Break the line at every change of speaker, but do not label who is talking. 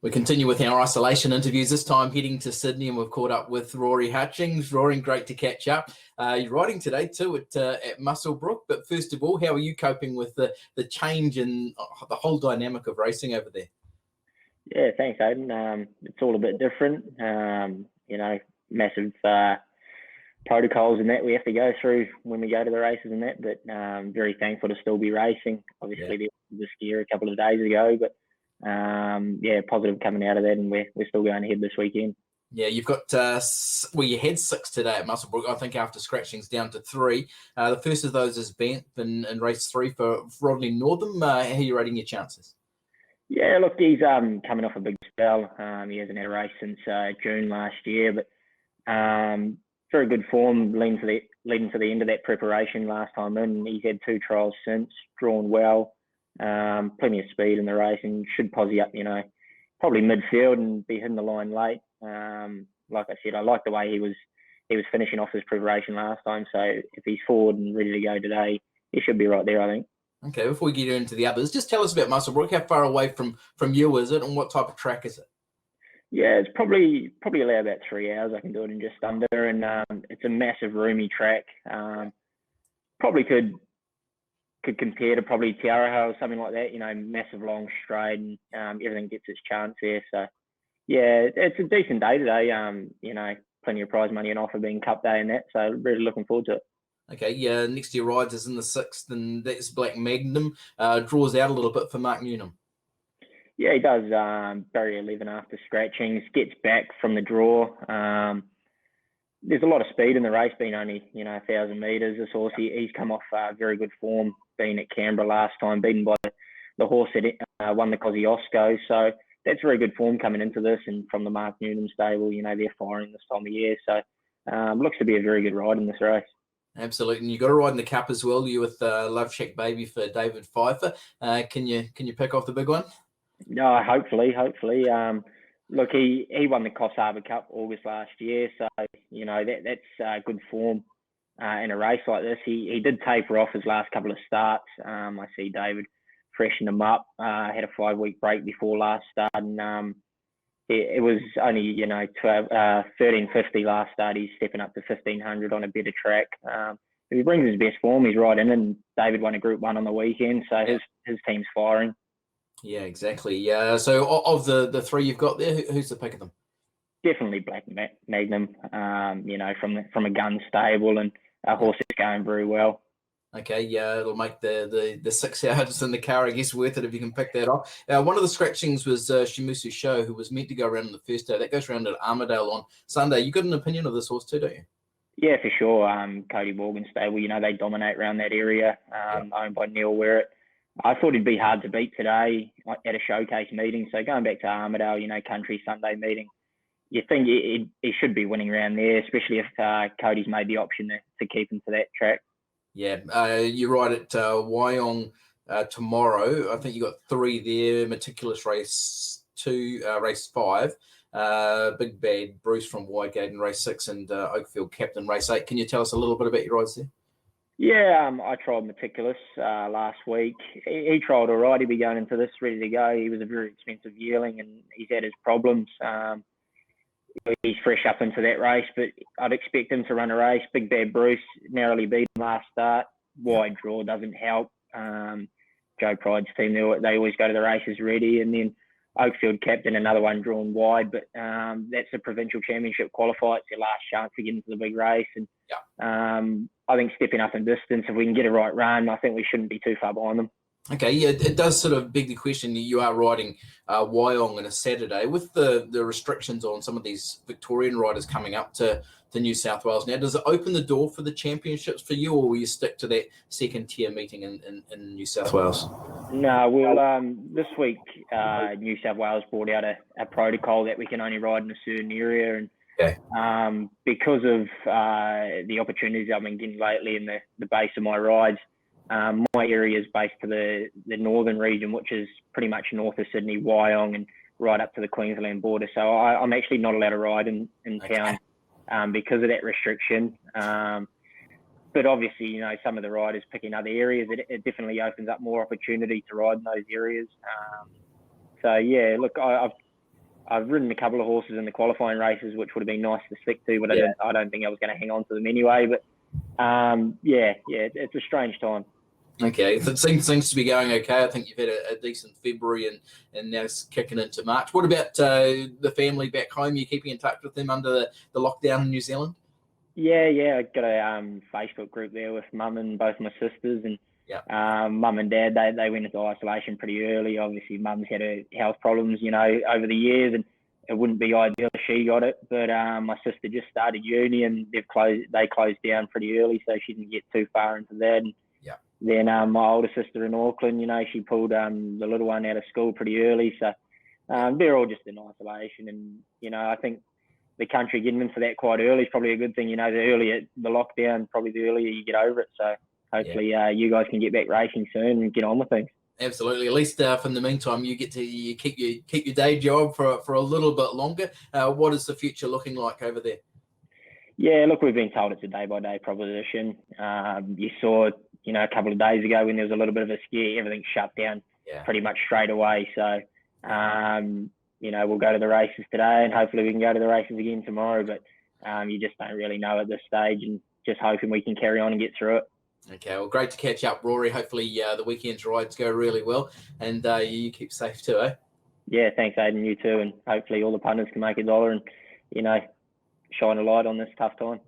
We continue with our isolation interviews, this time heading to Sydney, and we've caught up with Rory Hutchings. Rory, great to catch up. You're riding today too at Muswellbrook, but first of all, how are you coping with the change in the whole dynamic of racing over there?
Yeah, thanks, Aidan. It's all a bit different. Massive protocols and that we have to go through when we go to the races and that, but very thankful to still be racing. Obviously, there was the scare a couple of days ago, but positive coming out of that, and we're still going ahead this weekend.
Yeah, you've got, you had 6 today at Muswellbrook, I think after scratchings down to 3. The first of those is BANFF in race 3 for Rodney Northam. How are you rating your chances?
Yeah, look, he's coming off a big spell. He hasn't had a race since June last year, but very good form leading to the end of that preparation last time in. He's had 2 trials since, drawn well, plenty of speed in the race, and should posse up, probably midfield and be hitting the line late. Like I said, I like the way he was finishing off his preparation last time. So if he's forward and ready to go today, he should be right there, I think.
Okay, before we get into the others, just tell us about Muswellbrook. How far away from you is it, and what type of track is it?
Yeah, it's probably allow about 3 hours. I can do it in just under, and it's a massive roomy track. Probably could compare to probably Tiaraha or something like that. Massive long straight, and everything gets its chance there. So yeah, it's a decent day today. Plenty of prize money and offer being Cup Day and that. So really looking forward to it.
Okay, yeah, next to your rides is in the 6th, and that's Black Magnum. Draws out a little bit for MAGNUM.
Yeah, he does. Barrier 11 after scratchings, gets back from the draw. There's a lot of speed in the race, being only 1,000 metres. This horse, he's come off very good form, being at Canberra last time, beaten by the horse that won the Kosciuszko. So that's very good form coming into this, and from the Mark Newton stable, they're firing this time of year. So looks to be a very good ride in this race.
Absolutely, and you got to ride in the Cup as well. You with Love Shack Baby for David Pfeiffer. Can you pick off the big one?
No, hopefully. Look, he won the Coffs Harbour Cup August last year, so that's good form in a race like this. He did taper off his last couple of starts. I see David freshen him up. Had a 5-week break before last start, and it was only 1350 last start. He's stepping up to 1500 on a better track. If he brings his best form, he's right in, and David won a Group 1 on the weekend, so his team's firing.
Yeah, exactly. Yeah. So of the 3 you've got there, who's the pick of them?
Definitely Black Magnum. From a gun stable, and a horse is going very well.
Okay, yeah, it'll make the 6 hours in the car, I guess, worth it if you can pick that off. One of the scratchings was Shimusu Show, who was meant to go around on the first day. That goes around at Armidale on Sunday. You got an opinion of this horse too, don't you?
Yeah, for sure. Cody Morgan stable, they dominate around that area, owned by Neil Werrett. I thought he'd be hard to beat today at a showcase meeting. So going back to Armidale, country Sunday meeting, you think he should be winning around there, especially if Cody's made the option to keep him to that track.
Yeah, you ride at Wyong tomorrow. I think you got 3 there. Meticulous race 2, race 5. Big Bad Bruce from Wygate in race 6, and Oakfield Captain race 8. Can you tell us a little bit about your rides there?
Yeah, I trialled Meticulous last week. He trialled all right. He'd be going into this ready to go. He was a very expensive yearling, and he's had his problems. He's fresh up into that race, but I'd expect him to run a race. Big Bad Bruce narrowly beat him last start. Wide draw doesn't help. Joe Pride's team, they always go to the races ready. And then Oakfield Captain, another one drawn wide, but that's a provincial championship qualifier. It's your last chance to get into the big race. And I think stepping up in distance, if we can get a right run, I think we shouldn't be too far behind them.
Okay, yeah, it does sort of beg the question. You are riding Wyong on a Saturday with the restrictions on some of these Victorian riders coming up to New South Wales. Now, does it open the door for the championships for you, or will you stick to that second tier meeting in New South Wales?
No, this week New South Wales brought out a protocol that we can only ride in a certain area, and because of the opportunities I've been getting lately in the base of my rides. My area is based to the northern region, which is pretty much north of Sydney, Wyong, and right up to the Queensland border. So I'm actually not allowed to ride in town because of that restriction. But obviously, some of the riders picking other areas, it definitely opens up more opportunity to ride in those areas. So yeah, look, I've I've ridden a couple of horses in the qualifying races, which would have been nice to stick to, but
Yeah.
I don't think I was going to hang on to them anyway. But it's a strange time.
Okay, it seems to be going okay. I think you've had a decent February and now it's kicking into March. What about the family back home? You keeping in touch with them under the lockdown in New Zealand?
Yeah, I got a Facebook group there with mum and both my sisters, and mum and dad, they went into isolation pretty early. Obviously, mum's had her health problems, over the years, and it wouldn't be ideal if she got it. But my sister just started uni, and they closed down pretty early, so she didn't get too far into that. And then my older sister in Auckland, she pulled the little one out of school pretty early, so they're all just in isolation. And I think the country getting into that quite early is probably a good thing. The earlier the lockdown, probably the earlier you get over it. So hopefully you guys can get back racing soon and get on with things.
Absolutely. At least for the meantime, you get to keep your day job for a little bit longer. What is the future looking like over there?
Yeah, look, we've been told it's a day-by-day proposition. You saw, a couple of days ago when there was a little bit of a scare, everything shut down pretty much straight away. So, we'll go to the races today and hopefully we can go to the races again tomorrow. But you just don't really know at this stage, and just hoping we can carry on and get through it.
Okay, well, great to catch up, Rory. Hopefully the weekend's rides go really well and you keep safe too, eh?
Yeah, thanks, Aidan. You too. And hopefully all the punters can make $1 and, shine a light on this tough time.